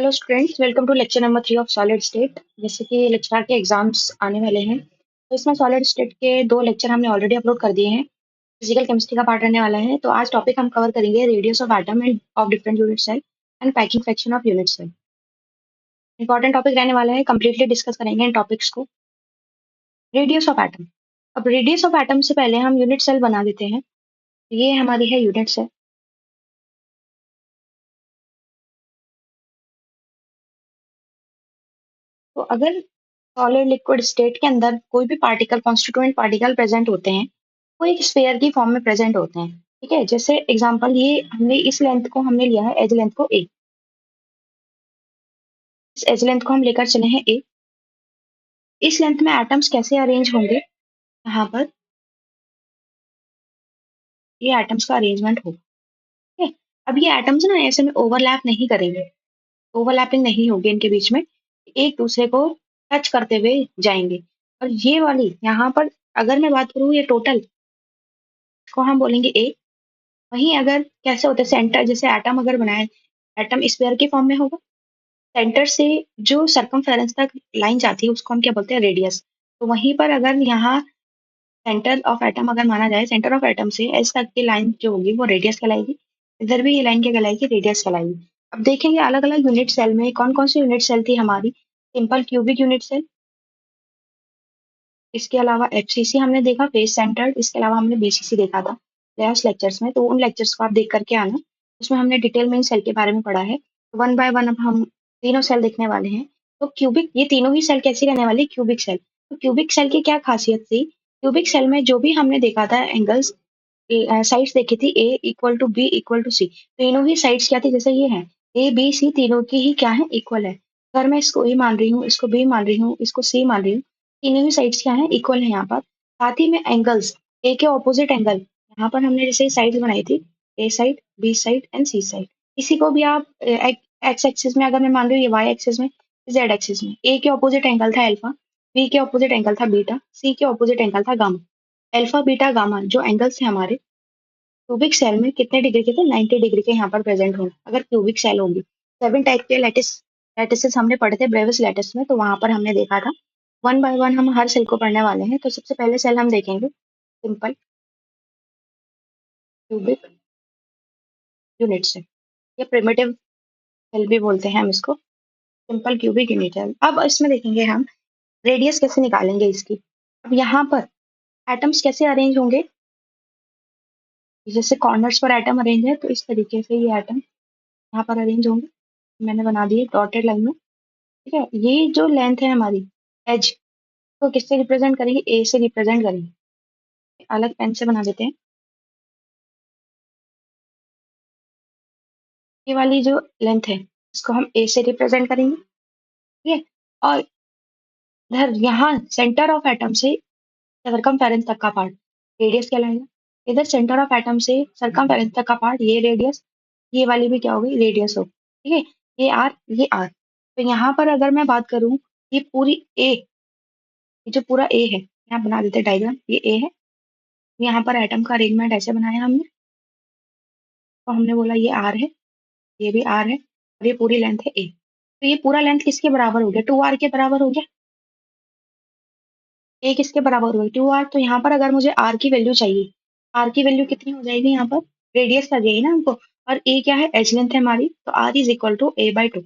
Hello students, welcome to lecture number 3 of solid state. जैसे कि lecture के exams आने वाले हैं, तो इसमें सॉलिड स्टेट के 2 लेक्चर हमने ऑलरेडी अपलोड कर दिए हैं। फिजिकल केमिस्ट्री का पार्ट रहने वाला है। तो आज टॉपिक हम कवर करेंगे radius of atom and of different unit cell and packing fraction of unit cell. Important topic रहने वाला है, कंप्लीटली डिस्कस करेंगे इन टॉपिक्स को। Radius of atom. अब रेडियस ऑफ एटम से पहले हम यूनिट सेल बना देते हैं। ये हमारी है यूनिट सेल। तो अगर सॉलिड लिक्विड स्टेट के अंदर कोई भी पार्टिकल, कॉन्स्टिट्यूएंट पार्टिकल प्रेजेंट होते हैं, वो एक स्फेयर की फॉर्म में प्रेजेंट होते हैं। ठीक है, जैसे एग्जांपल ये हमने इस लेंथ को हमने लिया है, एज लेंथ को ए। इस एज लेंथ को हम लेकर चले हैं ए। इस लेंथ में एटम्स कैसे अरेंज होंगे, यहाँ पर ये एटम्स का अरेंजमेंट होगा। ठीक है, अब ये एटम्स ना ऐसे में ओवरलैप नहीं करेंगे, ओवरलैपिंग नहीं होगी इनके बीच में, एक दूसरे को टच करते हुए जाएंगे। और ये वाली यहाँ पर अगर मैं बात करूँ, ये टोटल को हम बोलेंगे ए। वहीं अगर कैसे होते हैं सेंटर, जैसे एटम अगर बनाए, एटम स्फीयर के फॉर्म में होगा। सेंटर से जो सरकमफेरेंस तक लाइन जाती है उसको हम क्या बोलते हैं, रेडियस। तो वहीं पर अगर यहाँ सेंटर ऑफ एटम अगर माना जाए, सेंटर ऑफ एटम से एस तक की लाइन जो होगी वो रेडियस कहलाएगी। इधर भी ये लाइन क्या कहलाएगी, रेडियस कहलाएगी। अब देखेंगे अलग अलग यूनिट सेल में कौन कौन सी यूनिट सेल थी हमारी। सिंपल क्यूबिक यूनिट सेल, इसके अलावा एफसीसी हमने देखा, फेस सेंटर्ड। इसके अलावा हमने बीसीसी देखा था लास्ट लेक्चर्स में, तो उन लेक्चर्स को आप देख करके आना। उसमें हमने डिटेल में इन सेल के बारे में पढ़ा है। तो वन बाय वन अब हम तीनों सेल देखने वाले हैं। तो क्यूबिक, ये तीनों ही सेल कैसी रहने वाली, क्यूबिक सेल। तो क्यूबिक सेल की क्या खासियत थी, क्यूबिक सेल में जो भी हमने देखा था एंगल्स, साइड्स देखी थी, A equal to B equal to C. तीनों ही साइड्स क्या थी, जैसे ये है ए बी सी, तीनों की ही क्या है, इक्वल है। अगर मैं इसको ए मान रही हूँ, इसको बी मान रही हूँ, इसको सी मान रही हूँ, तीनों ही साइड्स क्या है, इक्वल है यहाँ पर। साथ ही में एंगल्स, ए के ऑपोजिट एंगल, यहाँ पर हमने जैसे साइड्स बनाई थी, A side, B side and C side. इसी को भी आप एक्स एक्सिस में अगर मैं मान रही हूँ, ये वाई एक्सिस में, जेड एक्सिस में। ए के ऑपोजिट एंगल था अल्फा, बी के ऑपोजिट एंगल था बीटा, सी के ऑपोजिट एंगल था गामा। अल्फा बीटा गामा जो एंगल्स थे हमारे क्यूबिक सेल में, कितने डिग्री के थे, 90 डिग्री के यहाँ पर प्रेजेंट होंगे अगर क्यूबिक सेल होंगी। 7 टाइप के लैटिसेस हमने पढ़े थे ब्रेविस लैटिस में, तो वहां पर हमने देखा था। वन बाय वन हम हर सेल को पढ़ने वाले हैं। तो सबसे पहले सेल हम देखेंगे सिंपल क्यूबिक यूनिट सेल, या प्रिमिटिव सेल भी बोलते हैं हम इसको, सिंपल क्यूबिक यूनिट सेल। अब इसमें देखेंगे हम रेडियस कैसे निकालेंगे इसकी। अब यहाँ पर एटम्स कैसे अरेंज होंगे, जैसे कॉर्नर्स पर एटम अरेंज है, तो इस तरीके से ये एटम यहाँ पर अरेंज होंगे। मैंने बना दिए डॉटेड लाइन में। ठीक है, ये जो लेंथ है हमारी, एज को किससे रिप्रेजेंट करेंगे, ए से रिप्रेजेंट करेंगे। अलग पेन से बना देते हैं। ये वाली जो लेंथ है इसको हम ए से रिप्रेजेंट करेंगे। ठीक है, और इधर यहाँ सेंटर ऑफ एटम से सरकमफेरेंस तक का पार्ट रेडियस कहलाएगा। इधर सेंटर ऑफ एटम से सरकमफेरेंस तक का पार्ट, ये रेडियस, ये वाली भी क्या होगी, रेडियस होगी। ठीक है, ये आर, ये आर। तो यहाँ पर अगर मैं बात करूं, ये पूरी ए, ये जो पूरा ए है, यहाँ बना देते डायग्राम, ये ए है। यहाँ पर एटम का अरेंजमेंट ऐसे बनाया हमने, तो हमने बोला ये आर है, ये भी आर है, और ये पूरी लेंथ है ए। तो ये पूरा लेंथ किसके बराबर हो गया, 2r के बराबर हो गया। ए किसके बराबर हो गया, 2r। तो यहाँ पर अगर मुझे r की वैल्यू चाहिए, r की वैल्यू कितनी हो जाएगी, यहाँ पर रेडियस आ जाएगी ना हमको, और a क्या है, एज लेंथ है हमारी, तो r is equal to a/2।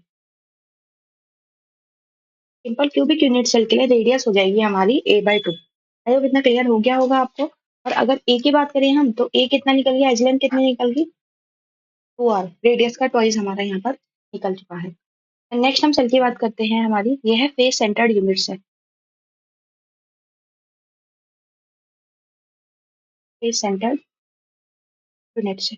Simple cubic unit cell के लिए रेडियस हो जाएगी हमारी a/2। आई होप इतना क्लियर हो गया होगा आपको। और अगर a की बात करें हम, तो a कितना निकल गया, एज लेंथ कितनी निकल गई, 2r। रेडियस का ट्वाइस हमारा यहाँ पर निकल चुका है। नेक्स्ट हम सेल की बात करते हैं, हमारी ये है face centred unit cell. Face centred unit cell,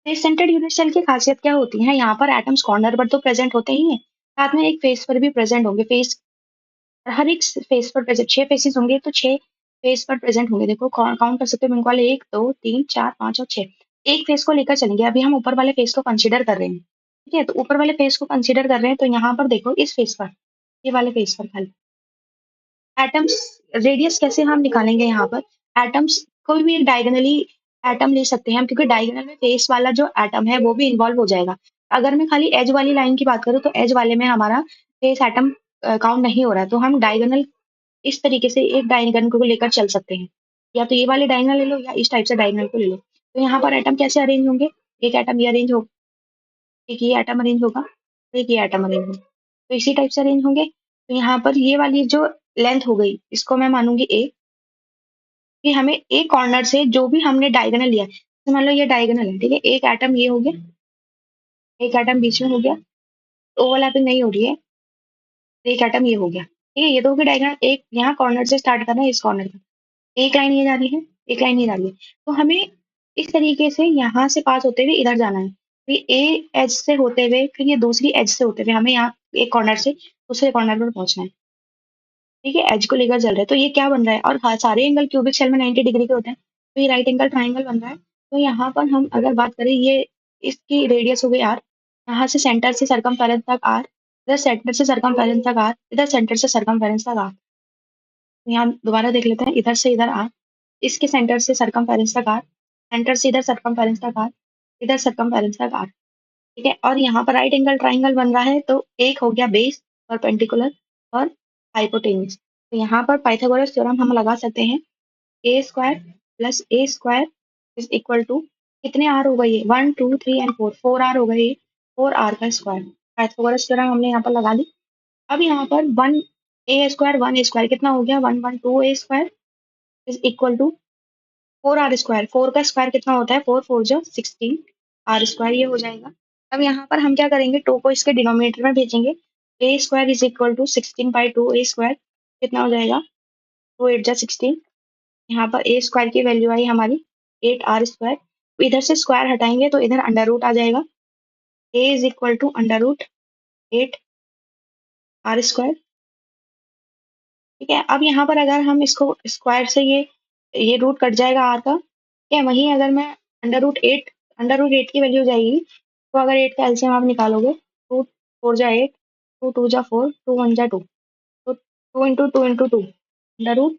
face centred unit cell की खासियत क्या होती है, यहाँ पर एटम्स कॉर्नर पर तो प्रेजेंट होते ही हैं, साथ में एक फेस पर भी प्रेजेंट होंगे। फेस, हर एक फेस पर प्रेजेंट, 6 फेसेस होंगे, तो 6 फेस पर प्रेजेंट होंगे। देखो काउंट कर सकते हो, इनको वाले 1 2 3 4 5 और 6। एक फेस को लेकर चलेंगे, अभी हम ऊपर वाले फेस को कंसीडर कर रहे हैं। ठीक है, तो ऊपर वाले फेस को कंसीडर कर रहे हैं, तो यहाँ पर देखो इस फेस पर, ये वाले फेस पर खाली एटम्स, रेडियस कैसे हम निकालेंगे, यहाँ पर एटम्स कोई भी डायगोनली एटम ले सकते हैं हम, क्योंकि डायगोनल में फेस वाला जो एटम है वो भी इन्वॉल्व हो जाएगा। अगर मैं खाली एज वाली लाइन की बात करूँ तो एज वाले में हमारा फेस एटम काउंट नहीं हो रहा है, तो हम डायगोनल इस तरीके से एक डायगोनल को लेकर चल सकते हैं। या तो ये वाले डायगोनल ले लो या इस टाइप से डायगोनल को ले लो। तो यहाँ पर एटम कैसे अरेंज होंगे? एक एटम ये अरेंज हो, एक ये एटम अरेंज होगा, एक ये एटम अरेंज होगा। तो इसी टाइप से अरेंज होंगे। तो यहाँ पर ये वाली जो लेंथ हो गई, इसको मैं मानूंगी ए, कि हमें एक कॉर्नर से जो भी हमने डायगोनल लिया है, तो मान लो ये डायगोनल है, ठीक है, एक एटम ये हो गया, एक एटम बीच में हो गया, ओवरलैपिंग नहीं हो रही है, एक एटम ये हो गया, ठीक है, ये तो हो गया डायगोनल। एक यहाँ कॉर्नर से स्टार्ट करना है, इस कॉर्नर का एक लाइन ये जा रही है, एक लाइन ये जा रही है। तो हमें इस तरीके से यहाँ से पास होते हुए इधर जाना है, फिर ए एज से होते हुए, फिर ये दूसरी एज से होते हुए हमें यहाँ एक कॉर्नर से दूसरे कॉर्नर पर पहुंचना है, ठीक है, एज को लेकर चल रहे हैं। तो ये क्या बन रहा है, और सारे एंगल क्यूबिक शेल में 90 डिग्री के होते हैं, तो ये राइट एंगल ट्राइंगल बन रहा है। तो यहाँ पर हम अगर बात करें, ये इसकी रेडियस हो गई आर, यहाँ से सेंटर से सरकमफेरेंस तक आर, इधर सेंटर से सरकमफेरेंस तक आर, इधर सेंटर से सरकमफेरेंस तक आर। यहाँ दोबारा देख लेते हैं, इधर से इधर आर, इसके सेंटर से सरकमफेरेंस तक आर, सेंटर से इधर सरकमफेरेंस तक आर, इधर सरकमफेरेंस तक आर, ठीक है। और यहाँ पर राइट एंगल ट्राइंगल बन रहा है, तो एक हो गया बेस, परपेंडिकुलर और हाइपोटेन्यूज। तो यहाँ पर पाइथागोरस थ्योरम हम लगा सकते हैं, A square plus A square is equal to, कितने आर हो गए, 1 2 3 एंड 4, 4 आर हो गए, 4 आर का स्क्वायर। पाइथागोरस थ्योरम हमने यहाँ पर लगा दी। अब यहाँ पर 1 ए कितना हो गया, 1 1 2 A square is equal to 4 R square. 4 का स्क्वायर कितना होता है, 4 4 जा 16, आर स्क्वायर ये हो जाएगा। अब यहाँ पर हम क्या करेंगे, टू को इसके डिनोमिनेटर में भेजेंगे, A square is equal to 16/2 A square कितना हो जाएगा, 2 8 जा 16। यहाँ पर ए स्क्वायर की वैल्यू आई हमारी 8 आर स्क्वायर। इधर से स्क्वायर हटाएंगे तो इधर अंडर रूट आ जाएगा, A is equal to √8 R square, ठीक है। अब यहाँ पर अगर हम इसको स्क्वायर से ये रूट कट जाएगा आर का, ठीक है, वहीं अगर मैं अंडर रूट एट की वैल्यू जाएगी, तो अगर 8 का एलसीएम आप निकालोगे, 2 4 जा 8, 2 2 जा 4, 2 1 जा 2, तो 2 × 2 × 2 √2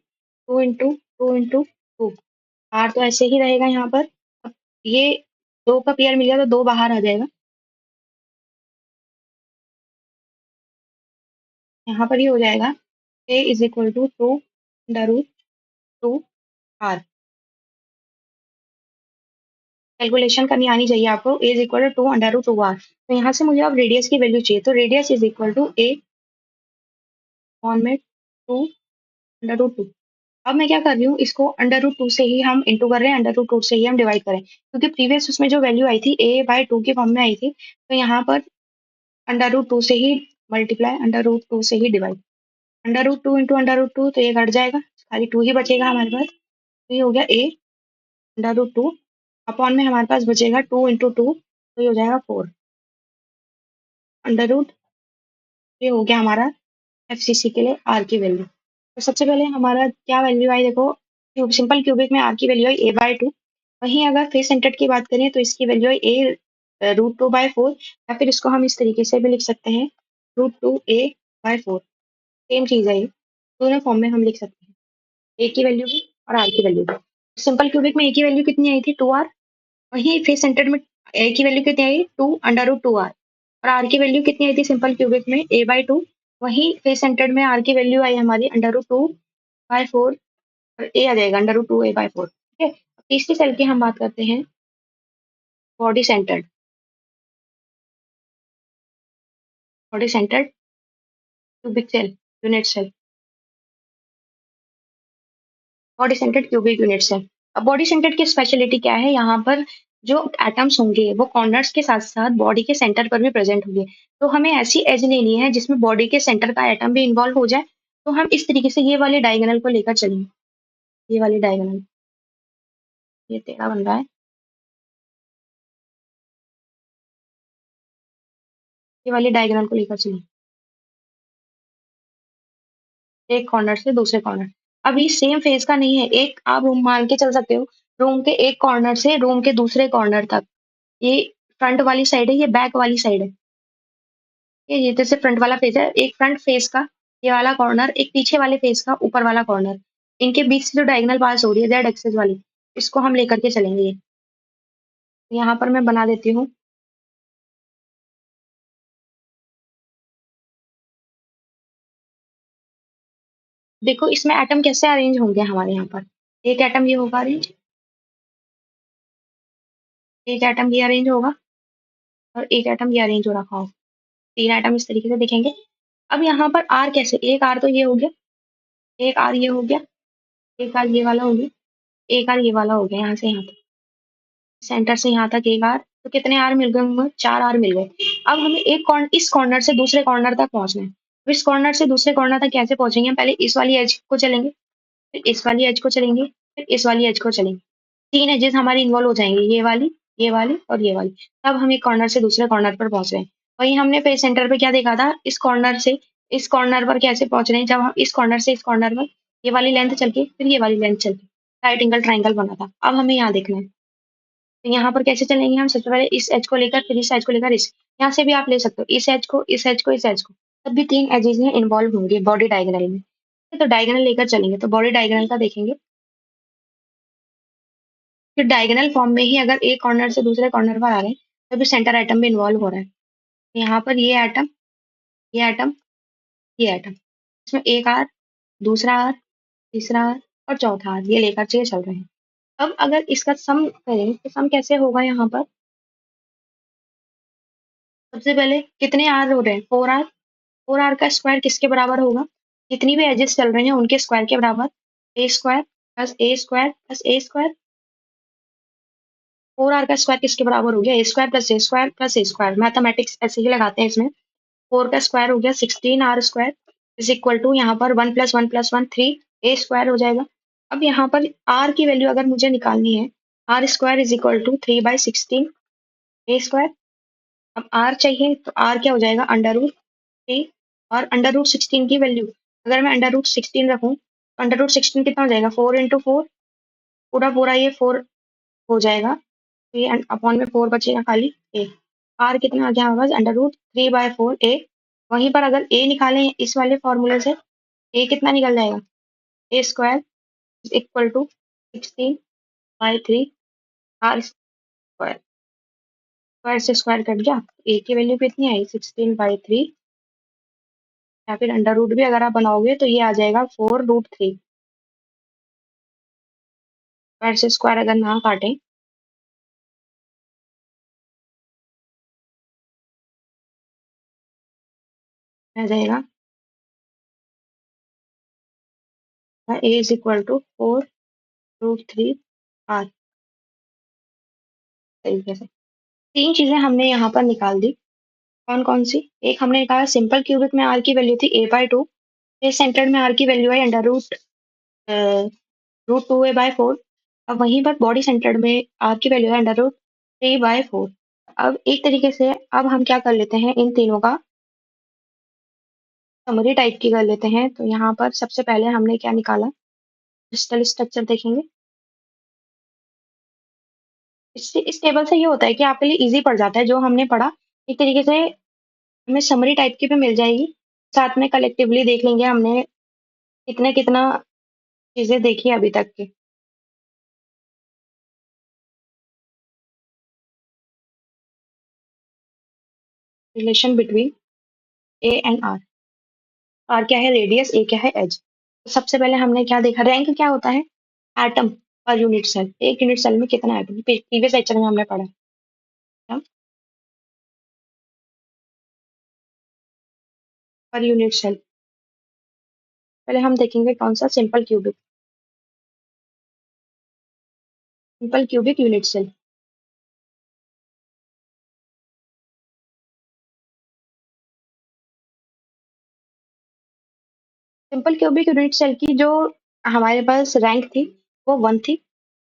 × 2 × 2, आर तो ऐसे ही रहेगा यहाँ पर। अब ये दो का पेयर मिल गया तो दो बाहर आ जाएगा, यहाँ पर ये हो जाएगा A is equal to 2 √2 R. Calculation करनी आनी चाहिए आपको, A is equal to 2 √2 R. तो यहाँ से मुझे अब रेडियस की वैल्यू चाहिए, तो radius is equal to A form में 2 √2। अब मैं क्या कर रही हूँ, इसको अंडर रूट 2 से ही हम इंटू कर रहे हैं, अंडर रूट 2 से ही हम डिवाइड करें, क्योंकि प्रीवियस उसमें जो वैल्यू आई थी a/2 की फॉर्म में आई थी, तो यहाँ पर अंडर रूट 2 से ही मल्टीप्लाई, अंडर रूट 2 से ही डिवाइड, अंडर रूट 2 तो ये घट जाएगा, खाली 2 ही बचेगा हमारे पास। तो ये हो गया a अंडर रूट 2, अपॉन में हमारे पास बचेगा 2 × 2, तो ये हो जाएगा 4 अंडर रूट। ये हो गया हमारा एफसीसी के लिए आर की वैल्यू। तो सबसे पहले हमारा क्या वैल्यू आई देखो, सिंपल क्यूबिक में आर की वैल्यू आई a/2। वहीं अगर फेस सेंटर्ड की बात करें तो इसकी वैल्यू आई a√2/4, या फिर इसको हम इस तरीके से भी लिख सकते हैं, √2a/4। सेम चीज है ये, दोनों फॉर्म में हम लिख सकते हैं, ए की वैल्यू भी और आर की वैल्यू भी। सिंपल क्यूबिक में ए की वैल्यू कितनी आई थी, 2 आर, वहीं फेस सेंटर्ड में ए की वैल्यू कितनी आई, 2 अंडर रूट 2 आर, और आर की वैल्यू कितनी आई थी सिंपल क्यूबिक में, a/2, वहीं फेस सेंटर्ड में आर की वैल्यू आई हमारी अंडर रूट 2/4, और ए आ जाएगा अंडर रूट 2a/4, ठीक है। तीसरी सेल की हम बात करते हैं, body centred, body centred cubic cell, unit cell, body centred cubic unit cell. अब बॉडी सेंटर्ड की स्पेशलिटी क्या है, यहाँ पर जो एटम्स होंगे वो कॉर्नर्स के साथ साथ बॉडी के सेंटर पर भी प्रेजेंट होंगे। तो हमें ऐसी एज लेनी है जिसमें बॉडी के सेंटर का एटम भी इन्वॉल्व हो जाए। तो हम इस तरीके से ये वाले डायगोनल को लेकर चलेंगे, ये वाले डायगोनल, ये टेढ़ा बन रहा है, ये वाले डायगोनल को लेकर चलेंगे एक कॉर्नर से दूसरे कॉर्नर। अब ये सेम फेज का नहीं है, एक आप रूम मान के चल सकते हो, रूम के एक कॉर्नर से रूम के दूसरे कॉर्नर तक, ये फ्रंट वाली साइड है, ये बैक वाली साइड है, ये जैसे फ्रंट वाला फेस है, एक फ्रंट फेस का ये वाला कॉर्नर, एक पीछे वाले फेस का ऊपर वाला कॉर्नर, इनके बीच से जो डायगोनल पास हो रही है जेड एक्सेस वाली, इसको हम लेकर के चलेंगे। यहाँ पर मैं बना देती हूँ देखो इसमें एटम कैसे अरेंज होंगे हमारे यहाँ पर। एक एटम ये होगा अरेंज, एक एटम ये अरेंज होगा, और एक एटम ये अरेंज हो रखा होगा। 3 एटम इस तरीके से दिखेंगे। अब यहाँ पर आर कैसे, एक आर तो ये हो गया, एक आर ये हो गया, एक आर ये वाला हो गया, एक आर ये वाला हो गया, यहाँ से यहाँ तक, सेंटर से यहाँ तक एक आर। तो कितने आर मिल गए होंगे, 4 आर मिल गए। अब हमें इस कॉर्नर से दूसरे कॉर्नर तक पहुंचना है। अब इस कॉर्नर से दूसरे कॉर्नर तक कैसे पहुंचेंगे, पहले इस वाली एज को चलेंगे, फिर इस वाली एज को चलेंगे, फिर इस वाली एज को चलेंगे। 3 एजेस हमारी इन्वॉल्व हो जाएंगी, ये वाली और ये वाली। तब हम एक कॉर्नर से दूसरे कॉर्नर पर पहुंच रहे हैं। वहीं हमने फेस सेंटर पे क्या देखा था, इस कॉर्नर पर कैसे पहुंच रहे हैं, जब हम इस कॉर्नर से इस कॉर्नर पर ये वाली लेंथ चल के फिर ये वाली लेंथ चल के राइट एंगल ट्राइंगल बना था। अब हमें यहाँ देखना है, तो यहाँ पर कैसे चलेंगे हम, सबसे पहले इस एज को लेकर, फिर इस एज को लेकर, इस यहाँ से भी आप ले सकते हो, इस एज को, इस एज को, इस एज को। तब भी 3 एजेस में इन्वॉल्व होंगे बॉडी डायगोनल में। तो डायगोनल लेकर चलेंगे, तो बॉडी डायगोनल का देखेंगे। फिर डायगोनल फॉर्म में ही अगर एक कॉर्नर से दूसरे कॉर्नर पर आ रहे हैं, तभी सेंटर एटम भी इन्वॉल्व हो रहा है। यहाँ पर ये एटम, ये एटम, ये एटम, इसमें एक आर, दूसरा आर, तीसरा आर और चौथा आर, ये लेकर के चल रहे हैं। अब अगर इसका सम करें तो सम कैसे होगा, यहाँ पर सबसे पहले कितने आर हो रहे हैं, 4 आर। 4 आर का स्क्वायर किसके बराबर होगा, जितनी भी एजेस चल रहे हैं उनके स्क्वायर के बराबर, A square plus A square plus A square. 4 R का स्क्वायर किसके बराबर हो गया, A square plus A square plus A square. Mathematics ऐसे ही लगाते हैं इसमें। 4 का स्क्वायर हो गया 16 R square is equal to यहाँ पर 1 + 1 + 1 3 ए स्क्वायर हो जाएगा। अब यहाँ पर आर की वैल्यू अगर मुझे निकालनी है, R square is equal to 3/16 A square. अब आर चाहिए तो आर क्या हो जाएगा, √3। और √16 की वैल्यू अगर मैं √16 रखूं तो √16 कितना हो जाएगा, 4 × 4, पूरा पूरा ये 4 हो जाएगा। तो ये अपॉन में 4 बचेगा खाली ए। आर कितना आ गया हमारे पास, √3/4 ए। वहीं पर अगर ए निकालें इस वाले फॉर्मूले से, ए कितना निकल जाएगा, A square is equal to 16/3 R square. Square से स्क्वायर कट गया, ए की वैल्यू कितनी आई, 16/3। या फिर अंडर रूट भी अगर आप बनाओगे तो ये आ जाएगा 4√3। स्क्वायर से स्क्वायर अगर ना काटें, आ जाएगा A is equal to 4√3 are. तरीके से 3 चीजें हमने यहाँ पर निकाल दी। कौन कौन सी, एक हमने निकाला सिंपल क्यूबिक में आर की वैल्यू थी a/2। फिर सेंटर्ड में आर की वैल्यू है √2a/4। अब वहीं पर बॉडी सेंटर्ड में आर की वैल्यू है √3/4। अब एक तरीके से अब हम क्या कर लेते हैं, इन तीनों का समरी टाइप की कर लेते हैं। तो यहाँ पर सबसे पहले हमने क्या निकाला, क्रिस्टल स्ट्रक्चर देखेंगे। इससे इस टेबल से ये होता है कि आपके लिए इजी पड़ जाता है जो हमने पढ़ा, एक तरीके से हमें समरी टाइप की भी मिल जाएगी। साथ में कलेक्टिवली देख लेंगे हमने कितने कितना चीजें देखी है अभी तक की। Relation between A and R. R क्या है, रेडियस, ए क्या है, एज। तो सबसे पहले हमने क्या देखा, रैंक क्या होता है, एटम पर यूनिट सेल। एक यूनिट सेल में कितना एटम, प्रीवियस लेक्चर में हमने पढ़ा है। पर यूनिट सेल पहले हम देखेंगे कौन सा, simple cubic unit cell. Simple cubic unit cell की जो हमारे पास रैंक थी वो 1 थी।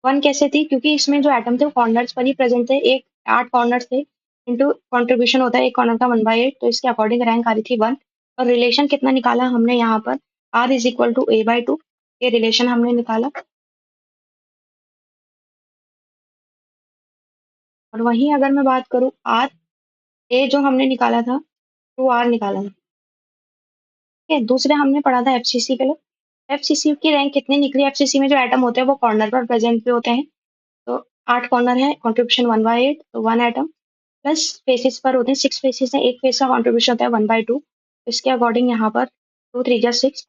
1 कैसे थी, क्योंकि इसमें जो एटम थे वो कॉर्नर्स पर ही प्रेजेंट थे। एक 8 कॉर्नर थे, इंटू कॉन्ट्रीब्यूशन होता है एक कॉर्नर का 1/8, तो इसके अकॉर्डिंग रैंक आ रही थी 1। और रिलेशन कितना निकाला हमने यहाँ पर, are is equal to a/2, ये रिलेशन हमने निकाला। और वहीं अगर मैं बात करूँ आर, ए जो हमने निकाला था 2 आर निकाला था। ठीक है, दूसरे हमने पढ़ा था एफसीसी के लिए। एफसीसी की रैंक कितनी निकली, एफसीसी में जो एटम होते हैं वो कॉर्नर पर प्रेजेंट भी होते हैं। तो 8 कॉर्नर है, कॉन्ट्रीब्यूशन 1/8, तो 1 एटम। प्लस फेसिस पर होते हैं 6 फेसिस है, एक फेस का कॉन्ट्रीब्यूशन होता है 1/2। इसके अकॉर्डिंग यहाँ पर 2 × 3 = 6,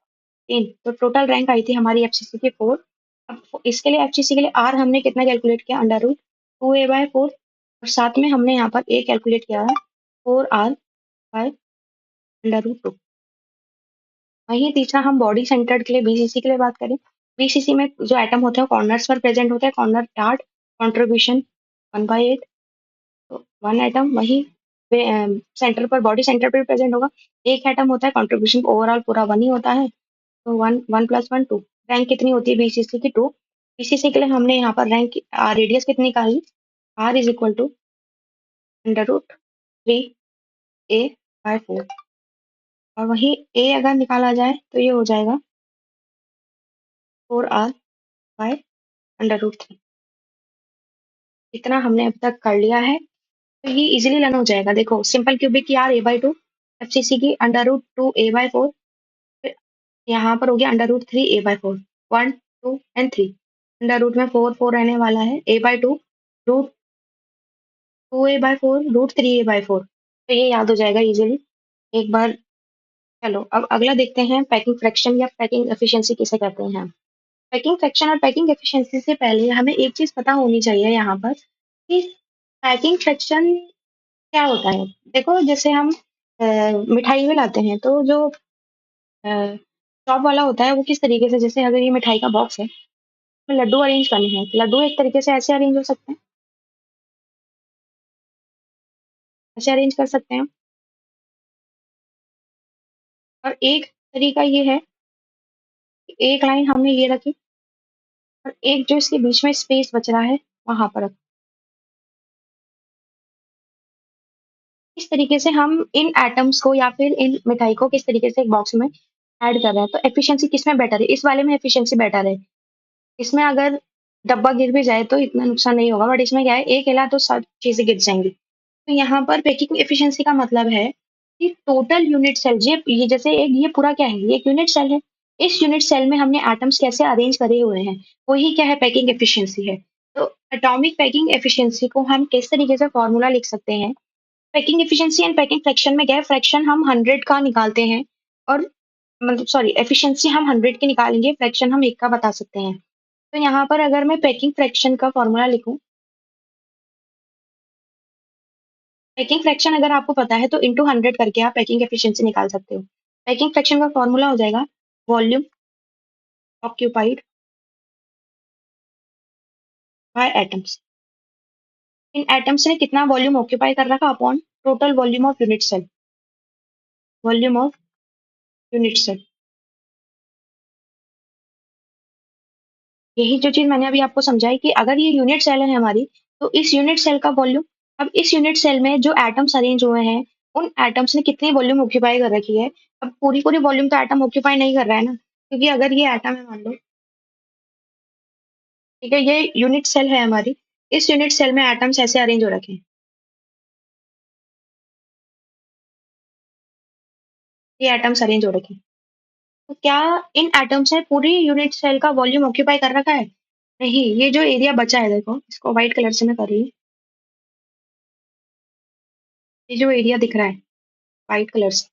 3, तो टोटल रैंक आई थी हमारी एफसीसी की 4। अब इसके लिए एफसीसी के लिए आर हमने कितना कैलकुलेट किया, √2a/4, और साथ में हमने यहाँ पर ए कैलकुलेट किया है 4r/√2। वहीं तीसरा हम बॉडी सेंटर्ड के लिए बीसीसी के लिए बात करें, बीसीसी में जो एटम होते हैं कॉर्नर्स पर प्रेजेंट होते हैं, कॉर्नर डार्ट कंट्रीब्यूशन 1/8, तो 1 एटम। वही सेंटर पर, बॉडी सेंटर पर प्रेजेंट होगा, एक एटम होता है, कंट्रीब्यूशन ओवरऑल पूरा 1 ही होता है, तो 1 1 + 1 2। रैंक कितनी होती है बीसीसी की, 2। बीसीसी के लिए हमने यहाँ पर रैंक रेडियस कितनी निकाली, r = √3a/4, और वही ए अगर निकाला जाए तो ये हो जाएगा 4r/√3। इतना हमने अब तक कर लिया है, तो ये इजीली लर्न हो जाएगा। देखो सिंपल क्यूबिक की r a/2, एफसीसी की √2a/4, यहाँ पर हो गया √3a/4, 1 2 एंड 3, अंडर रूट में 4 4 रहने वाला है, a/2 √2a/4 √3a/4, तो ये याद हो जाएगा इजीली एक बार। चलो अब अगला देखते हैं, पैकिंग फ्रैक्शन या पैकिंग एफिशिएंसी किसे कहते हैं। पैकिंग फ्रैक्शन और पैकिंग एफिशिएंसी से पहले हमें एक चीज पता होनी चाहिए यहाँ पर कि पैकिंग फ्रैक्शन क्या होता है। देखो जैसे हम मिठाई में लाते हैं, तो जो टॉप वाला होता है वो किस तरीके से, जैसे अगर ये मिठाई का बॉक्स है, तो लड्डू अरेंज करने हैं, तो लड्डू एक तरीके से ऐसे अरेंज हो सकते हैं, ऐसे अरेंज कर सकते हैं। और एक तरीका ये है कि एक लाइन हमने ये रखी, और एक जो इसके बीच में स्पेस बच रहा है वहां पर रख। इस तरीके से हम इन एटम्स को या फिर इन मिठाई को किस तरीके से एक बॉक्स में ऐड कर रहे हैं। तो एफिशिएंसी किसमें बेटर है, इस वाले में एफिशिएंसी बेटर है। इसमें अगर डब्बा गिर भी जाए तो इतना नुकसान नहीं होगा, बट इसमें क्या है, एक हिला तो सब चीजें गिर जाएंगी। तो यहाँ पर पैकिंग एफिशिएंसी का मतलब है कि टोटल यूनिट सेल, ये जैसे एक ये पूरा क्या है, ये एक यूनिट सेल है, इस यूनिट सेल में हमने एटम्स कैसे अरेंज करे हुए हैं, वही क्या है, पैकिंग एफिशिएंसी है। तो एटॉमिक पैकिंग एफिशिएंसी को हम किस तरीके से फॉर्मूला लिख सकते हैं, packing efficiency and packing fraction में क्या है, फ्रैक्शन हम 100 का निकालते हैं, और मतलब सॉरी, एफिशिएंसी हम 100 की निकालेंगे, फ्रैक्शन हम 1 का बता सकते हैं। तो यहाँ पर अगर मैं पैकिंग फ्रैक्शन का फॉर्मूला लिखूं, पैकिंग फ्रैक्शन अगर आपको पता है तो इंटू 100 करके आप पैकिंग एफिशिएंसी निकाल सकते हो। पैकिंग फ्रैक्शन का फॉर्मूला हो जाएगा वॉल्यूम ऑक्यूपाइड बाय एटम्स। इन एटम्स ने कितना वॉल्यूम ऑक्यूपाई कर रखा upon total volume of unit cell, volume of unit cell. यही जो चीज मैंने अभी आपको समझाई कि अगर ये यूनिट सेल है हमारी, तो इस यूनिट सेल का वॉल्यूम, अब इस यूनिट सेल में जो एटम्स अरेंज हुए हैं, उन एटम्स ने कितनी वॉल्यूम ऑक्यूपाई कर रखी है। अब पूरी पूरी वॉल्यूम तो एटम ऑक्यूपाई नहीं कर रहा है ना, क्योंकि अगर ये एटम है मान लो, ठीक है, ये यूनिट सेल है हमारी, इस यूनिट सेल में एटम्स ऐसे अरेंज हो रखे हैं, ये एटम्स अरेंज हो रखे हैं। तो क्या इन एटम्स ने पूरी यूनिट सेल का वॉल्यूम ऑक्यूपाई कर रखा है, नहीं। ये जो एरिया बचा है, देखो इसको व्हाइट कलर से मैं कर रही हूँ, ये जो एरिया दिख रहा है व्हाइट कलर से,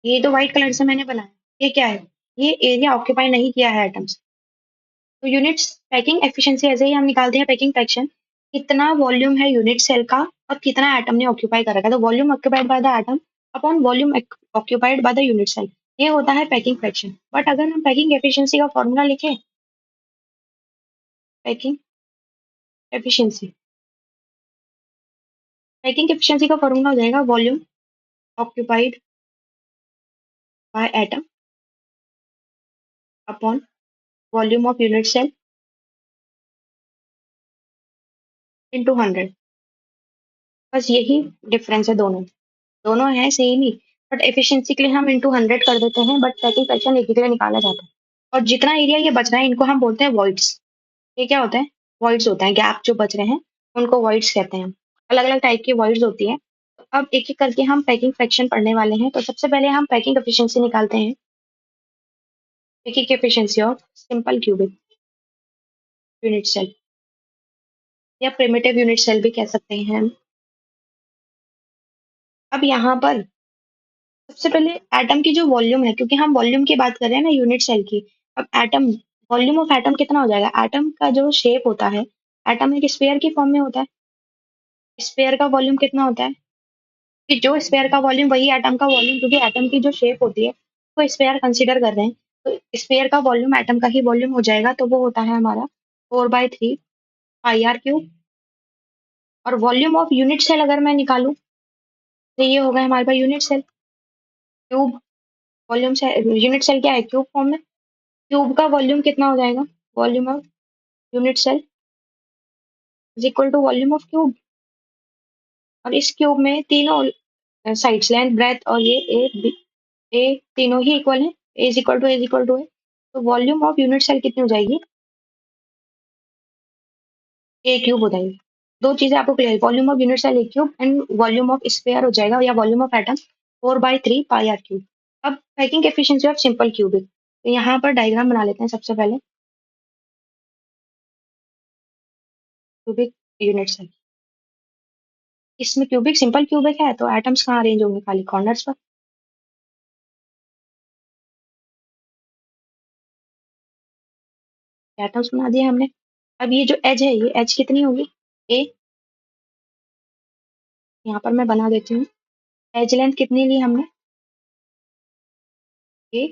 ये तो व्हाइट कलर से मैंने बनाया, ये क्या है, ये एरिया ऑक्यूपाई नहीं किया है एटम्स। तो यूनिट्स पैकिंग एफिशिएंसी ऐसे ही हम निकालते हैं, पैकिंग फ्रैक्शन, कितना वॉल्यूम है यूनिट सेल का और कितना एटम ने ऑक्यूपाई कर रखा है, तो volume occupied by the atom upon volume occupied by the unit cell, ये होता है पैकिंग फ्रैक्शन। बट अगर हम पैकिंग एफिशिएंसी का फॉर्मूला लिखें, पैकिंग एफिशिएंसी, पैकिंग एफिशिएंसी का फॉर्मूला हो जाएगा volume occupied by atom upon volume of unit cell into 100। बस यही डिफरेंस है, दोनों दोनों है सेम ही, बट एफिशिएंसी के लिए हम इनटू 100 कर देते हैं, बट पैकिंग फ्रैक्शन एक ही के लिए निकाला जाता है। और जितना एरिया ये बच रहा है, इनको हम बोलते हैं वॉइड्स। ये क्या होता है, वॉइड्स होता है, गैप जो बच रहे हैं उनको वॉइड्स कहते हैं। अलग अलग टाइप की वॉइड्स होती है। तो अब एक एक करके हम पैकिंग फ्रैक्शन पढ़ने वाले हैं। तो सबसे पहले हम पैकिंग एफिशिएंसी निकालते हैं। Packing efficiency of simple cubic unit cell या प्रिमिटिव यूनिट सेल भी कह सकते हैं हम। अब यहाँ पर सबसे पहले एटम की जो वॉल्यूम है, क्योंकि हम वॉल्यूम की बात कर रहे हैं ना यूनिट सेल की। अब एटम, वॉल्यूम ऑफ एटम कितना हो जाएगा? एटम का जो शेप होता है, एटम एक स्फीयर की फॉर्म में होता है। स्फीयर का वॉल्यूम कितना होता है? कि जो स्फीयर का वॉल्यूम वही एटम का वॉल्यूम, क्योंकि एटम की जो शेप होती है वो स्फीयर कंसीडर कर रहे हैं, तो स्फीयर का वॉल्यूम एटम का ही वॉल्यूम हो जाएगा, तो वो होता है हमारा 4/3 πr क्यूब। और वॉल्यूम ऑफ यूनिट सेल अगर मैं निकालूं तो ये होगा हमारे पास यूनिट सेल क्यूब। वॉल्यूम से यूनिट सेल क्या है? क्यूब फॉर्म में। क्यूब का वॉल्यूम कितना हो जाएगा? Volume of unit cell is equal to volume of cube. और इस क्यूब में तीनों साइड्स, लेंथ, ब्रेथ और ये ए तीनों ही इक्वल है। A is equal to A is equal to A, तो वॉल्यूम ऑफ यूनिट सेल कितनी हो जाएगी? ए क्यूब हो जाएगी। दो चीजें आपको clear, volume of unit cell A cube and volume of sphere हो जाएगा, या volume of atom 4/3 πr cube. अब packing efficiency of simple cubic, तो यहाँ पर डायग्राम बना लेते हैं सबसे पहले। क्यूबिक यूनिट सेल, इसमें क्यूबिक सिंपल क्यूबिक है तो एटम्स कहाँ अरेंज होंगे? खाली कॉर्नर्स पर। एटम्स बना दिए हमने। अब ये जो एज है, ये एज कितनी होगी? ए। यहाँ पर मैं बना देती हूँ। एज लेंथ कितनी ली हमने? ए।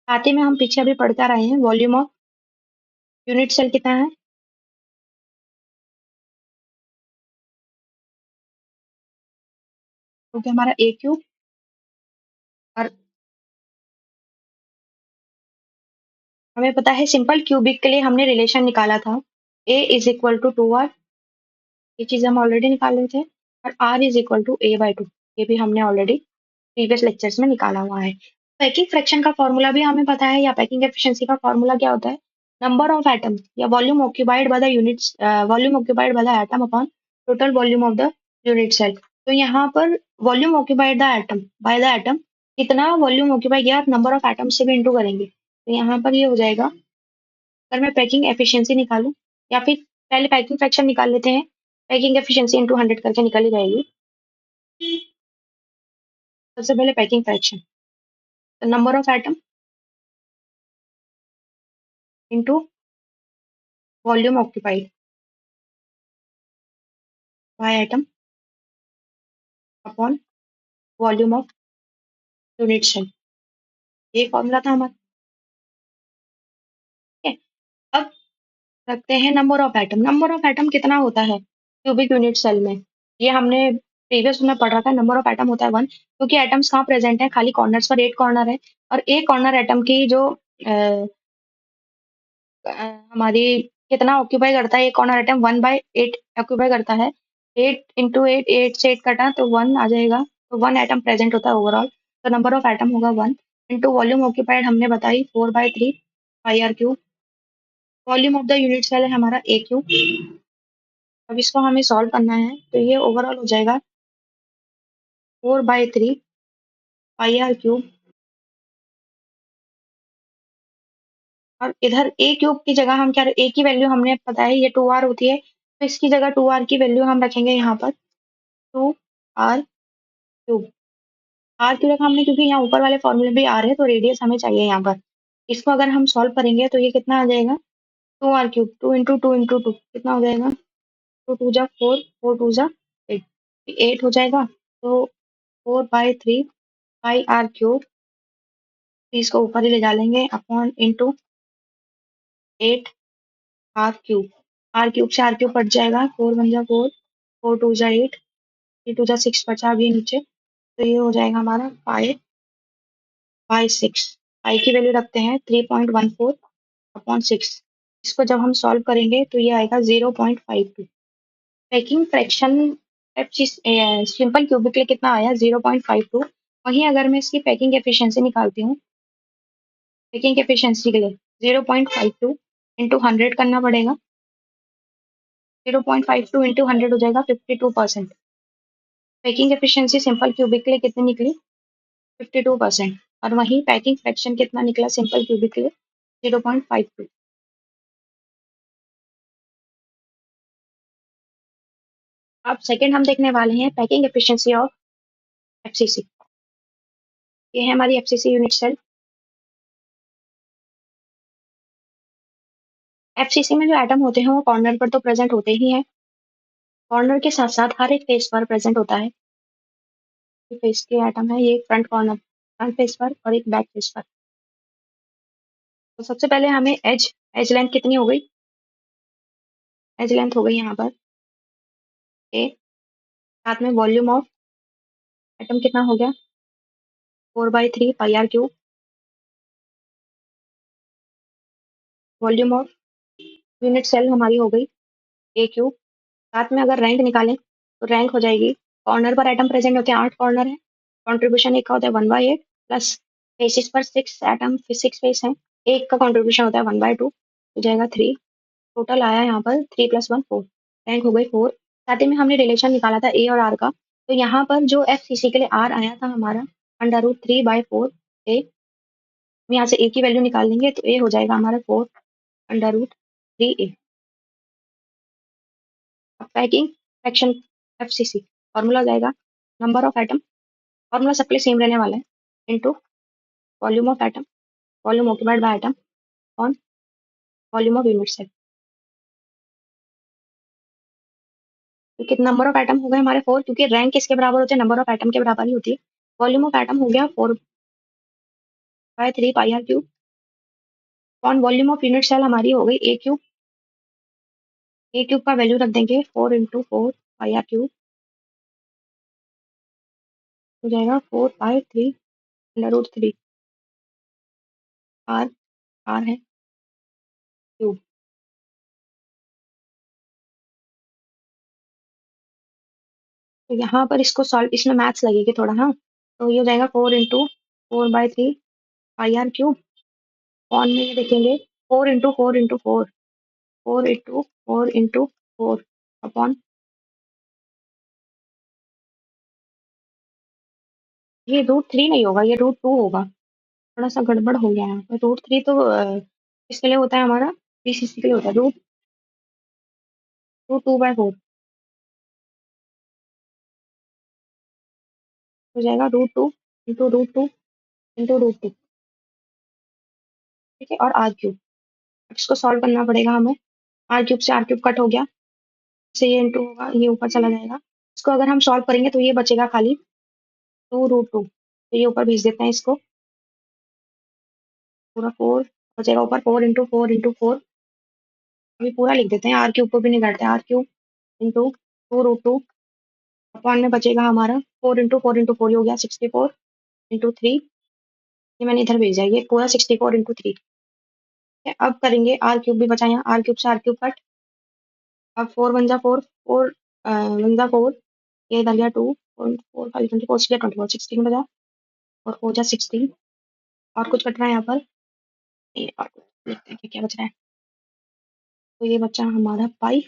साथ ही में हम पीछे अभी पढ़ कर आए हैं, वॉल्यूम ऑफ यूनिट सेल कितना है? क्योंकि हमारा ए क्यूब। और हमें पता है सिंपल क्यूबिक के लिए हमने रिलेशन निकाला था, ए इज इक्वल टू 2r। ये चीज हम ऑलरेडी निकाल रहे थे। और are is equal to a/2, ये भी हमने ऑलरेडी प्रीवियस लेक्चर्स में निकाला हुआ है। पैकिंग फ्रैक्शन का फॉर्मूला भी हमें पता है, या पैकिंग एफिशिएंसी का फॉर्मूला क्या होता है? नंबर ऑफ एटम या volume occupied by the units, volume occupied by the atom upon total volume of the unit cell. तो यहाँ पर volume occupied the atom by the atom, कितना वॉल्यूम ऑक्यूपाई किया, नंबर ऑफ एटम से भी into करेंगे, तो यहाँ पर ये हो जाएगा। अगर मैं पैकिंग एफिशिएंसी निकालूं, या फिर पहले पैकिंग फ्रैक्शन निकाल लेते हैं, पैकिंग एफिशिएंसी इंटू 100 करके निकल ही जाएगी। सबसे पहले packing fraction, number of atom into volume occupied by atom upon volume of unit cell, ये फॉर्मूला था हमारा। ठीक है। अब रखते हैं number of atom. Number of atom कितना होता है क्यूबिक यूनिट सेल में? ये हमने प्रीवियस में पढ़ा था। नंबर ऑफ एटम होता है 1, क्योंकि एटम्स कहाँ प्रेजेंट है? खाली कॉर्नर्स पर 8 कॉर्नर है। और एक कॉर्नर एटम की जो अ, हमारी कितना ऑक्यूपाई करता है? एक कॉर्नर एटम 1/8 ऑक्यूपाई करता है। 8 × 8, 8 से 8 कटा तो 1 आ जाएगा, तो 1 एटम प्रेजेंट होता है ओवरऑल। तो नंबर ऑफ एटम होगा 1 इंटू वॉल्यूम ऑक्यूपाइड हमने बताई 4/3 πr cube. Volume of the unit cell है हमारा ए क्यूब। अब इसको हमें सॉल्व करना है, तो ये ओवरऑल हो जाएगा 4/3 πr क्यूब। और इधर ए क्यूब की जगह हम क्या, ए की वैल्यू हमने पता है ये 2r होती है, तो इसकी जगह 2r की वैल्यू हम रखेंगे यहाँ पर 2r क्यूब। आर क्यों रखा हमने? क्योंकि यहाँ ऊपर वाले फॉर्मूले में आर है, तो रेडियस हमें चाहिए यहाँ पर। इसको अगर हम सॉल्व करेंगे तो ये कितना आ जाएगा? 2r क्यूब, 2 × 2 × 2 कितना हो जाएगा? 2 × 2 = 4, 4 × 2 = 8, 8 हो जाएगा। तो 4/3 πr क्यूब, इसको ऊपर ही ले जा लेंगे, upon into 8r cube. R cube से आर क्यूब कट जाएगा, 4 × 1 = 4, 4 × 2 = 8, 3 × 2 = 6 बचा भी नीचे, तो ये हो जाएगा हमारा पाई 6। पाई की वैल्यू रखते हैं 3.14/6। इसको जब हम सॉल्व करेंगे तो ये आएगा 0.52। पैकिंग फ्रैक्शन सिंपल क्यूबिक के लिए कितना आया? 0.52। वहीं अगर मैं इसकी पैकिंग एफिशिएंसी निकालती हूँ, पैकिंग एफिशिएंसी के लिए 0.52 इंटू 100 करना पड़ेगा। 0.52 इंटू 100 हो जाएगा 52%। पैकिंग एफिशिएंसी सिंपल क्यूबिक के लिए कितनी निकली? 52%। और वहीं पैकिंग फ्रैक्शन कितना निकला सिंपल क्यूबिक के लिए 0.52। अब सेकंड हम देखने वाले हैं पैकिंग एफिशिएंसी ऑफ एफसीसी। ये है हमारी एफसीसी यूनिट सेल। एफसीसी में जो एटम होते हैं वो कॉर्नर पर तो प्रेजेंट होते ही हैं, कॉर्नर के साथ साथ हर एक फेस पर प्रेजेंट होता है। ये फेस के एटम है, ये फ्रंट कॉर्नर फ्रंट फेस पर और एक बैक फेस पर। तो सबसे पहले हमें एज एज लेंथ कितनी हो गई, एज लेंथ हो गई यहाँ पर ए, साथ में वॉल्यूम ऑफ एटम कितना हो गया 4/3 πr³ volume of unit cell हमारी हो गई A³। साथ में अगर रैंक निकालें तो रैंक हो जाएगी, कॉर्नर पर एटम प्रेजेंट होते हैं 8 कॉर्नर है, कॉन्ट्रीब्यूशन एक का होता है 1/8 प्लस फेसिस पर 6 एटम 6 फेस है, एक का कॉन्ट्रीब्यूशन होता है 1/2 हो जाएगा 3। टोटल आया यहाँ पर 3 + 1 4, रैंक हो गई 4। साथ ही में हमने रिलेशन निकाला था ए और आर का, तो यहाँ पर जो एफ के लिए आर आया था हमारा √3/4 ए, हम यहाँ से ए की वैल्यू निकाल लेंगे तो ए हो जाएगा हमारा 4√3 a. Packing fraction FCC formula जाएगा नंबर ऑफ एटम, फॉर्मूला सबके लिए सेम रहने वाला है, into volume of atom, volume occupied by atom on volume of unit cell. तो कितना नंबर ऑफ एटम हो गए हमारे 4, क्योंकि रैंक किसके बराबर होते हैं, नंबर ऑफ एटम के बराबर ही होती है। वॉल्यूम ऑफ एटम हो गया 4/3 πr³ on volume of unit cell हमारी हो गई A³ A³ का वैल्यू रख देंगे 4 × 4 πr³ हो जाएगा 4/3 √3 आर, आर है क्यूब। तो यहाँ पर इसको सॉल्व, इसमें मैथ्स लगेगी थोड़ा, हाँ, तो ये हो जाएगा 4 × 4/3 πr³ ऑन में ये देखेंगे 4 × 4 × 4 4 × 4 × 4 अपॉन, ये √3 नहीं होगा, ये √2 होगा, थोड़ा सा गड़बड़ हो गया यहाँ पर। √3 तो किसके लिए होता है हमारा, पीसीसी के लिए होता है। रूट 2/4 हो जाएगा √2 × √2 × √2, ठीक है, और r³। अब इसको सॉल्व करना पड़ेगा हमें, r³ से r³ कट हो गया, से ये इंटू होगा, ये ऊपर चला जाएगा। इसको अगर हम सॉल्व करेंगे तो ये बचेगा खाली 2√2, तो ये ऊपर भेज देते हैं इसको, पूरा 4 बचेगा ऊपर, 4 × 4 × 4, अभी पूरा लिख देते हैं, r³ को भी नहीं काटते, r³ इंटू 2√2 अपॉन में बचेगा हमारा 4 × 4 × 4, ये हो गया 64 × 3, ये मैंने इधर भेजा है, ये पूरा 64 × 3 है। अब करेंगे r³ भी बचा, यहाँ r³ से r³ कट, अब 4 × 1 = 4, 4 1 × 4, ये इधर गया 2, 4 4 5 24 24 16 बचा, और 4 जा 16, और कुछ कट रहा है यहाँ पर, ये और देखते हैं कि क्या बच रहा है। तो ये बचा हमारा पाई,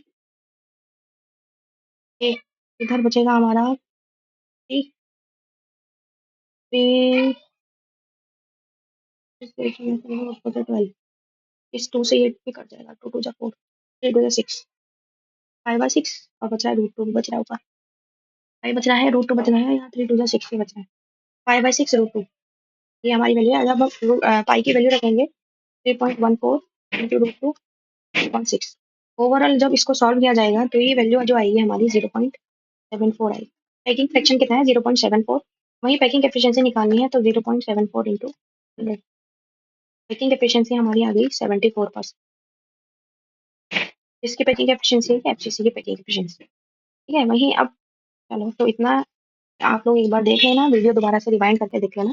एक इधर बचेगा हमारा 3 3 12, इस 2 से ये भी कट जाएगा, 2 2 जा 4, 3 2 जा 6, 5/6, और बच रहा है √2 बच रहा है ऊपर, 5 बच रहा है, √2 बच रहा है, यहाँ 3 2 जा 6 भी बच रहा है, 5/6 √2, ये हमारी वैल्यू है। जब हम पाई की वैल्यू रखेंगे 3.14 × √2 ओवरऑल जब इसको सॉल्व किया जाएगा तो ये वैल्यू जो आएगी हमारी 0.74 आएगी। पैकिंग फ्रैक्शन कितना है 0.74, वहीं पैकिंग एफिशिएंसी निकालनी है तो 0.74 × 100, पैकिंग एफिशिएंसी हमारी आ गई 74%। इसकी पैकिंग एफिशिएंसी है एफसीसी की पैकिंग एफिशिएंसी, ठीक है। वहीं अब चलो, तो इतना आप लोग एक बार देख लेना, वीडियो दोबारा से रिवाइंड करके देख लेना,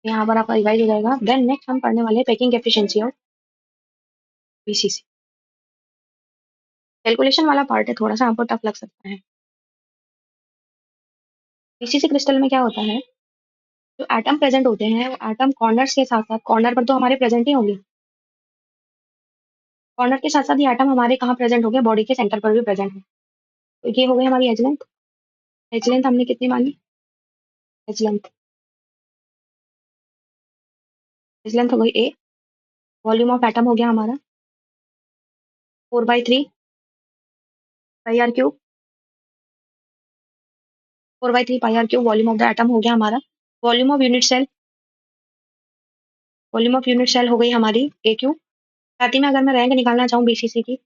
यहाँ पर आपका रिवाइज हो जाएगा। देन नेक्स्ट हम पढ़ने वाले हैं packing efficiency of PCC. Calculation वाला पार्ट है, थोड़ा सा आपको टफ लग सकता है। पीसीसी क्रिस्टल में क्या होता है, जो एटम प्रेजेंट होते हैं वो एटम कॉर्नर्स के साथ साथ, कॉर्नर पर तो हमारे प्रेजेंट ही होंगे, कॉर्नर के साथ साथ ये एटम हमारे कहाँ प्रेजेंट हो गए, बॉडी के सेंटर पर भी प्रेजेंट है। तो ये हो गई हमारी एज लेंथ, एज लेंथ हमने कितनी मानी, एज लेंथ इस लेंथ हो गई ए। वॉल्यूम ऑफ एटम हो गया हमारा 4/3 pi are cube. 4/3 pi are cube volume of the atom हो गया हमारा। Volume of unit cell, volume of unit cell हो गई हमारी ए क्यूब। साथ ही में अगर मैं रैंक निकालना चाहूँ बीसीसी की,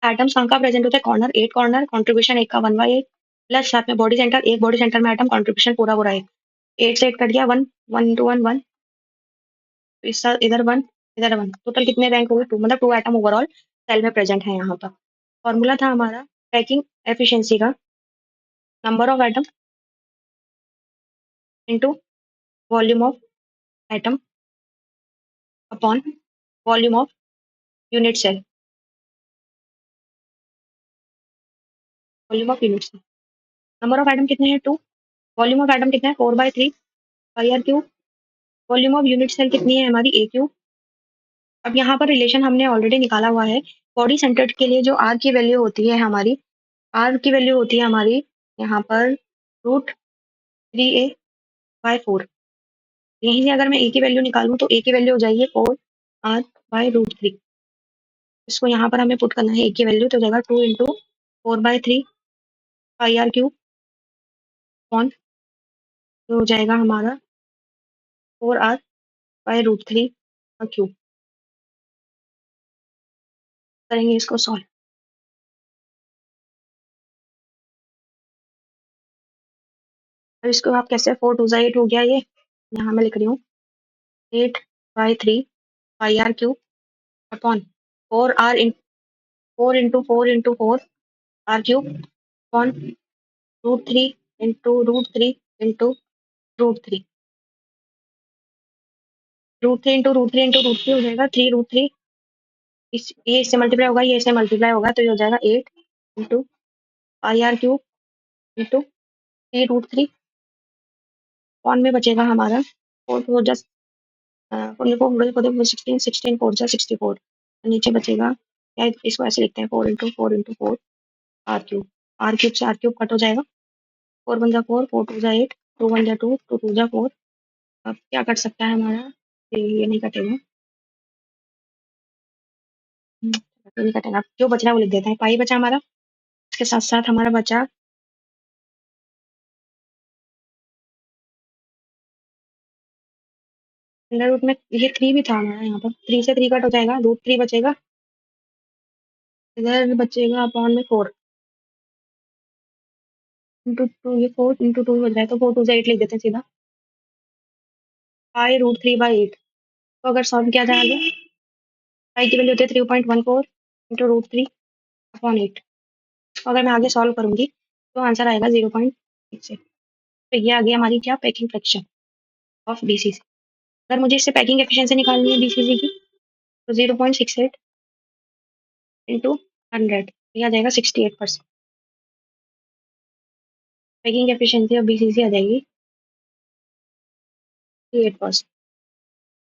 एटम्स कहाँ का प्रेजेंट होते हैं, कॉर्नर 8 कॉर्नर, कॉन्ट्रीब्यूशन एक का 1/8 प्लस साथ में बॉडी सेंटर, एक बॉडी सेंटर में एटम, कॉन्ट्रीब्यूशन पूरा पूरा एक। 8 से 8 कट गया 1, 1 इंटू 1 1, इधर 1 इधर 1, टोटल कितने रैंक हो गए 2, मतलब 2 एटम ओवरऑल सेल में प्रेजेंट है यहाँ पर। फॉर्मूला था हमारा पैकिंग एफिशिएंसी का, number of atom into volume of atom upon volume of unit cell, volume of unit cell. Number of atom कितने हैं 2, वॉल्यूम ऑफ एटम कितना है 4/3 pi are cube, volume of unit cell कितनी है हमारी ए cube. अब यहाँ पर रिलेशन हमने ऑलरेडी निकाला हुआ है। बॉडी सेंटर्ड के लिए जो आर की वैल्यू होती है हमारी, आर की वैल्यू होती है हमारी यहाँ पर √3a/4। यहीं से अगर मैं ए की वैल्यू निकालूं तो ए की वैल्यू हो जाएगी 4r/√3। इसको यहाँ पर हमें पुट करना है ए की वैल्यू, तो हो जाएगा 2 into 4/3 pi are cube upon, तो हो जाएगा हमारा 4r/√3 का क्यूब। करेंगे इसको सॉल्व। अब इसको आप कैसे, 4 2 8 हो गया ये, यहाँ मैं लिख रही हूँ 8/3 pi are cube upon 4r इन 4 आर क्यूब अपॉन √3 √3 हो जाएगा 3 √3, ये इससे मल्टीप्लाई होगा, ये इससे मल्टीप्लाई होगा, तो ये हो जाएगा 8 into pi are cube into 3 √3। कौन में बचेगा हमारा 4 4 16 नीचे बचेगा, या इसको ऐसे लिखते हैं 4 into 4 are cube. R cube से आर क्यूब कट हो जाएगा, 4 1 जा 4, 4 2 जा 8, 2 1 जा 2, 2 2 जा 4। अब क्या कट सकता है हमारा, ये नहीं कटेगा, तो नहीं कटेगा, जो बच रहा है वो लिख देते हैं। पाई बचा हमारा, इसके साथ साथ हमारा बचा अंडर रूट में, ये 3 भी था हमारा, यहाँ पर 3 से 3 कट हो जाएगा, √3 बचेगा, इधर बचेगा अपॉन में 4 इंटू 2, ये 4 इंटू 2 हो जाए तो 4 2 जा 8 लिख देते हैं सीधा, पाई √3/8। तो अगर सॉल्व किया जाए आगे, पाई की वैल्यू होती है 3.14 इंटू √3 अपॉन 8। तो अगर मैं आगे सॉल्व करूंगी तो आंसर आएगा 0.66। तो ये आ गई हमारी क्या, पैकिंग फ्रैक्शन ऑफ बीसीसी। अगर मुझे इससे पैकिंग एफिशिएंसी निकालनी है बीसीसी की, तो 0.68 इंटू 100, यह आ जाएगा 68%। पैकिंग एफिशिएंसी ऑफ बीसीसी आ जाएगी 68%।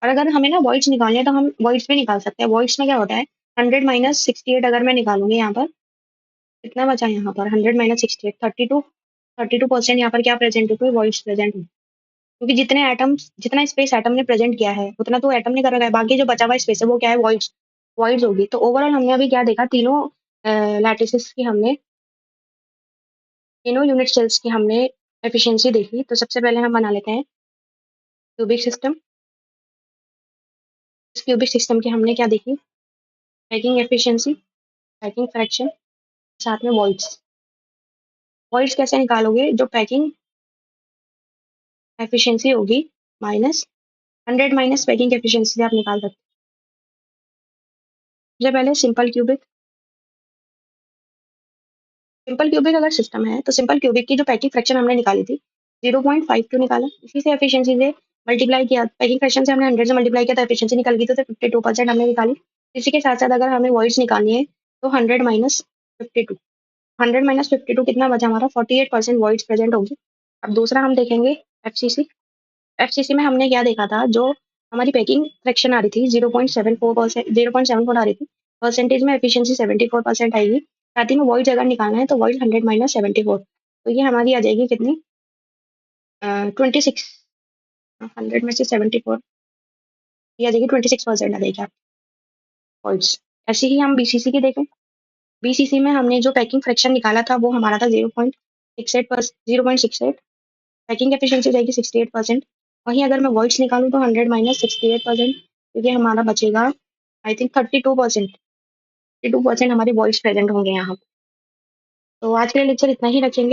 और अगर हमें ना वॉइड्स निकालने हैं तो हम वॉइड्स भी निकाल सकते हैं। वॉइड्स में क्या होता है, 100 - 68 अगर मैं निकालूंगी यहाँ पर, कितना बचा यहाँ पर, 100 - 68, 32% यहाँ पर क्या प्रेजेंट हुई, वॉइड्स प्रेजेंट हुई। क्योंकि जितने एटम्स, जितना स्पेस एटम ने प्रेजेंट किया है उतना तो एटम ने कर रखा है, बाकी जो बचा हुआ स्पेस है वो क्या है, वॉइड्स, वॉइड्स होगी। तो ओवरऑल हमने अभी क्या देखा, तीनों लैटिसेस की हमने, तीनों यूनिट सेल्स की हमने एफिशिएंसी देखी। तो सबसे पहले हम बना लेते हैं क्यूबिक सिस्टम। इस क्यूबिक सिस्टम की हमने क्या देखी, पैकिंग एफिशिएंसी, पैकिंग फ्रैक्शन, साथ में वॉइड्स। वॉइड्स कैसे निकालोगे, जो पैकिंग एफिशिएंसी होगी माइनस 100 माइनस पैकिंग एफिशिएंसी से आप निकाल सकते हैं। सबसे पहले सिंपल क्यूबिक अगर सिस्टम है तो सिंपल क्यूबिक की जो पैकिंग फ्रैक्शन हमने निकाली थी 0.52 निकाला, इसी से एफिशिएंसी से मल्टीप्लाई किया, पैकिंग फ्रैक्शन से हमने 100 से मल्टीप्लाई किया तो एफिशिएंसी निकल गई, तो 52% हमने निकाली। इसी के साथ साथ अगर हमें वॉइड्स निकालनी है तो 100 माइनस 52, 100 - 52 कितना बचा हमारा, 48% वॉइड्स प्रेजेंट होगी। अब दूसरा हम देखेंगे एफसीसी। एफसीसी में हमने क्या देखा था, जो हमारी पैकिंग फ्रैक्शन आ रही थी 0.74%, 0.74 आ रही थी, परसेंटेज में एफिशिएंसी 74% आएगी। साथ ही में वॉइड अगर निकालना है तो वॉइड 100 - 74, तो ये हमारी आ जाएगी कितनी, 26, 100 में से 74, या देखिए 26% आ जाएगी आप वॉइड्स। ऐसे ही हम बीसीसी की देखें, बीसीसी में हमने जो पैकिंग फ्रैक्शन निकाला था वो हमारा था 0.68, पैकिंग एफिशिएंसी जाएगी 68%। वहीं अगर मैं वॉइड्स निकालूं तो 100 माइनस 68%, क्योंकि हमारा बचेगा आई थिंक 32% हमारे वॉइड्स प्रेजेंट होंगे यहाँ। तो आज के लिए लेक्चर इतना ही रखेंगे।